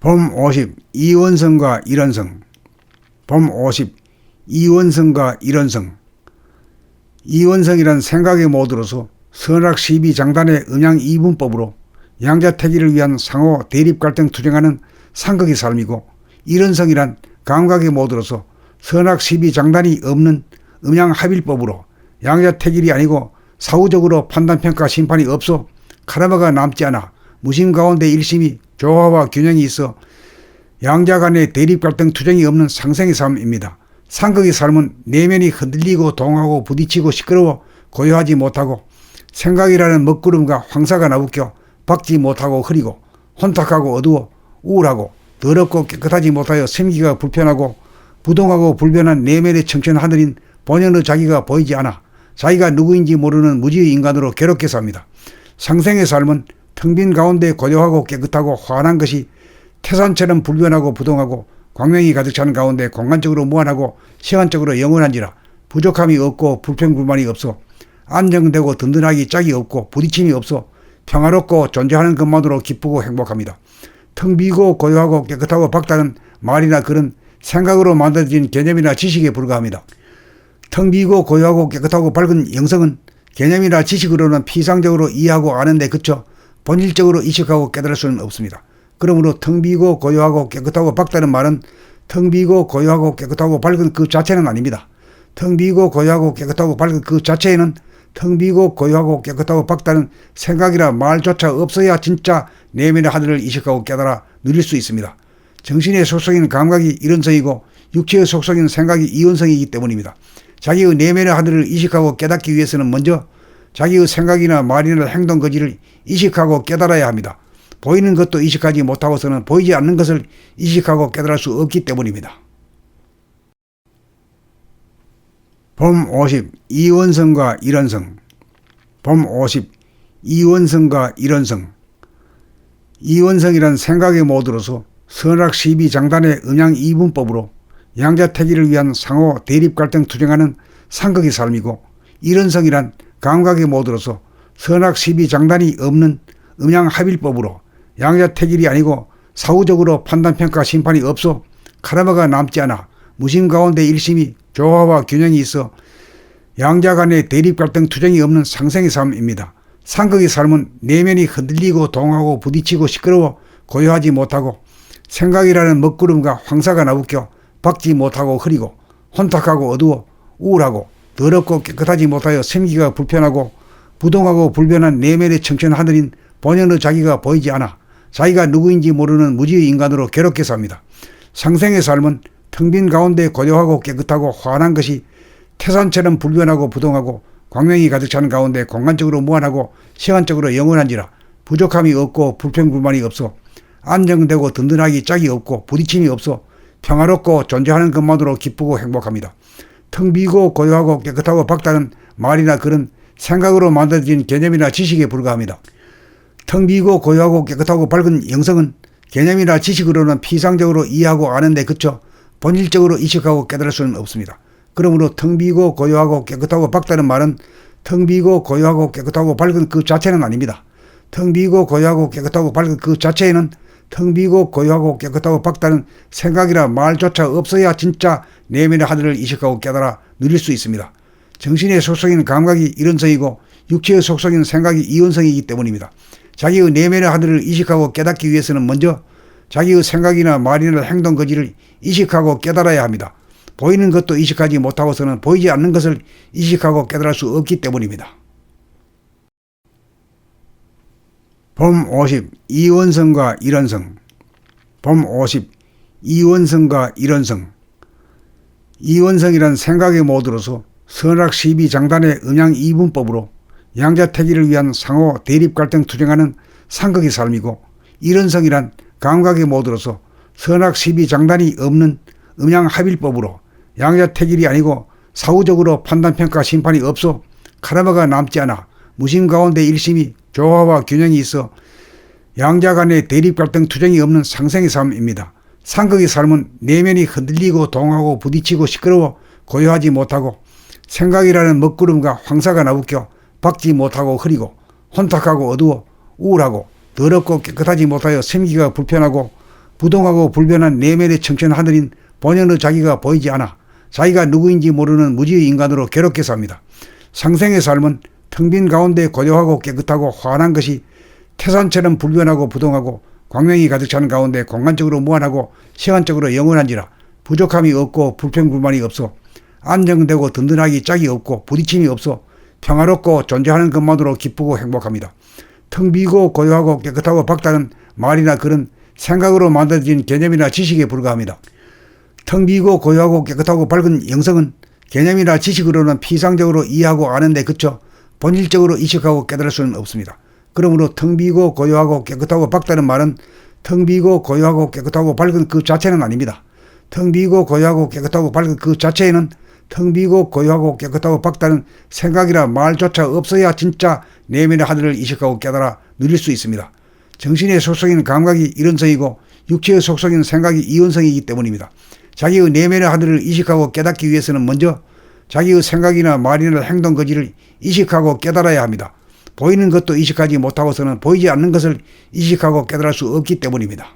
범 50. 이원성과 일원성. 범 50. 이원성과 일원성. 이원성이란 생각의 모드로서 선악 시비 장단의 음양 이분법으로 양자택일을 위한 상호 대립 갈등 투쟁하는 상극의 삶이고, 일원성이란 감각의 모드로서 선악 시비 장단이 없는 음양 합일법으로 양자택일이 아니고 사후적으로 판단평가 심판이 없어 카르마가 남지 않아 무심 가운데 일심이 조화와 균형이 있어 양자 간의 대립 갈등 투쟁이 없는 상생의 삶입니다. 상극의 삶은 내면이 흔들리고 동하고 부딪히고 시끄러워 고요하지 못하고 생각이라는 먹구름과 황사가 나부껴 박지 못하고 흐리고 혼탁하고 어두워 우울하고 더럽고 깨끗하지 못하여 생기가 불편하고 부동하고 불변한 내면의 청천 하늘인 본연의 자기가 보이지 않아 자기가 누구인지 모르는 무지의 인간으로 괴롭게 삽니다. 상생의 삶은 텅 빈 가운데 고요하고 깨끗하고 환한 것이 태산처럼 불변하고 부동하고 광명이 가득 찬 가운데 공간적으로 무한하고 시간적으로 영원한지라 부족함이 없고 불평불만이 없어 안정되고 든든하기 짝이 없고 부딪힘이 없어 평화롭고 존재하는 것만으로 기쁘고 행복합니다. 텅 비고 고요하고 깨끗하고 박다른 말이나 글은 생각으로 만들어진 개념이나 지식에 불과합니다. 텅 비고 고요하고 깨끗하고 밝은 영성은 개념이나 지식으로는 피상적으로 이해하고 아는데 그쳐 본질적으로 인식하고 깨달을 수는 없습니다. 그러므로 텅 비고 고요하고 깨끗하고 밝다는 말은 텅 비고 고요하고 깨끗하고 밝은 그 자체는 아닙니다. 텅 비고 고요하고 깨끗하고 밝은 그 자체에는 텅 비고 고요하고 깨끗하고 밝다는 생각이라 말조차 없어야 진짜 내면의 하늘을 인식하고 깨달아 누릴 수 있습니다. 정신의 속성인 감각이 일원성이고 육체의 속성인 생각이 이원성이기 때문입니다. 자기의 내면의 하늘을 인식하고 깨닫기 위해서는 먼저 자기의 생각이나 말이나 행동 거지를 인식하고 깨달아야 합니다. 보이는 것도 인식하지 못하고서는 보이지 않는 것을 인식하고 깨달을 수 없기 때문입니다. 범 50. 이원성과 일원성. 범 50. 이원성과 일원성. 이원성이란 생각의 모드로서 선악 시비 장단의 음양 이분법으로 양자택일을 위한 상호 대립 갈등 투쟁하는 상극의 삶이고, 일원성이란 감각의 모드로서 선악 시비 장단이 없는 음양 합일법으로 양자택일이 아니고 사후적으로 판단평가 심판이 없어 카르마가 남지 않아 무심 가운데 일심이 조화와 균형이 있어 양자 간의 대립 갈등 투쟁이 없는 상생의 삶입니다. 상극의 삶은 내면이 흔들리고 동하고 부딪히고 시끄러워 고요하지 못하고 생각이라는 먹구름과 황사가 나부껴 박지 못하고 흐리고 혼탁하고 어두워 우울하고 더럽고 깨끗하지 못하여 생기가 불편하고 부동하고 불변한 내면의 청천 하늘인 본연의 자기가 보이지 않아 자기가 누구인지 모르는 무지의 인간으로 괴롭게 삽니다. 상생의 삶은 텅 빈 가운데 고요하고 깨끗하고 환한 것이 태산처럼 불변하고 부동하고 광명이 가득 찬 가운데 공간적으로 무한하고 시간적으로 영원한지라 부족함이 없고 불평불만이 없어 안정되고 든든하기 짝이 없고 부딪힘이 없어 평화롭고 존재하는 것만으로 기쁘고 행복합니다. 텅 비고 고요하고 깨끗하고 박다른 말이나 글은 생각으로 만들어진 개념이나 지식에 불과합니다. 텅 비고 고요하고 깨끗하고 밝은 영성은 개념이나 지식으로는 피상적으로 이해하고 아는데 그쳐 본질적으로 인식하고 깨달을 수는 없습니다. 그러므로 텅 비고 고요하고 깨끗하고 밝다는 말은 텅 비고 고요하고 깨끗하고 밝은 그 자체는 아닙니다. 텅 비고 고요하고 깨끗하고 밝은 그 자체에는 텅 비고 고요하고 깨끗하고 밝다는 생각이라 말조차 없어야 진짜 내면의 하늘을 인식하고 깨달아 누릴 수 있습니다. 정신의 속성인 감각이 일원성이고 육체의 속성인 생각이 이원성이기 때문입니다. 자기의 내면의 하늘을 인식하고 깨닫기 위해서는 먼저 자기의 생각이나 말이나 행동 거지를 인식하고 깨달아야 합니다. 보이는 것도 인식하지 못하고서는 보이지 않는 것을 인식하고 깨달을 수 없기 때문입니다. 범 50. 이원성과 일원성. 범 50. 이원성과 일원성. 이원성이란 생각의 모드로서 선악 시비 장단의 음양 이분법으로 양자택일을 위한 상호 대립 갈등 투쟁하는 상극의 삶이고, 일원성이란 감각의 모드로서 선악 시비 장단이 없는 음양 합일법으로 양자택일이 아니고 사후적으로 판단평가 심판이 없어 카르마가 남지 않아 무심 가운데 일심이 조화와 균형이 있어 양자 간의 대립 갈등 투쟁이 없는 상생의 삶입니다. 상극의 삶은 내면이 흔들리고 동하고 부딪히고 시끄러워 고요하지 못하고 생각이라는 먹구름과 황사가 나부껴 박지 못하고 흐리고 혼탁하고 어두워 우울하고 더럽고 깨끗하지 못하여 생기가 불편하고 부동하고 불변한 내면의 청천 하늘인 본연의 자기가 보이지 않아 자기가 누구인지 모르는 무지의 인간으로 괴롭게 삽니다. 상생의 삶은 텅 빈 가운데 고요하고 깨끗하고 환한 것이 태산처럼 불변하고 부동하고 광명이 가득 차는 가운데 공간적으로 무한하고 시간적으로 영원한지라 부족함이 없고 불평불만이 없어 안정되고 든든하기 짝이 없고 부딪힘이 없어 평화롭고 존재하는 것만으로 기쁘고 행복합니다. 텅 비고 고요하고 깨끗하고 밝다는 말이나 글은 생각으로 만들어진 개념이나 지식에 불과합니다. 텅 비고 고요하고 깨끗하고 밝은 영성은 개념이나 지식으로는 피상적으로 이해하고 아는데 그쳐 본질적으로 인식하고 깨달을 수는 없습니다. 그러므로 텅 비고 고요하고 깨끗하고 밝다는 말은 텅 비고 고요하고 깨끗하고 밝은 그 자체는 아닙니다. 텅 비고 고요하고 깨끗하고 밝은 그 자체에는 텅 비고 고요하고 깨끗하고 밝다는 생각이나 말조차 없어야 진짜 내면의 하늘을 인식하고 깨달아 누릴 수 있습니다. 정신의 속성인 감각이 일원성이고 육체의 속성인 생각이 이원성이기 때문입니다. 자기의 내면의 하늘을 인식하고 깨닫기 위해서는 먼저 자기의 생각이나 말이나 행동 거지를 인식하고 깨달아야 합니다. 보이는 것도 인식하지 못하고서는 보이지 않는 것을 인식하고 깨달을 수 없기 때문입니다.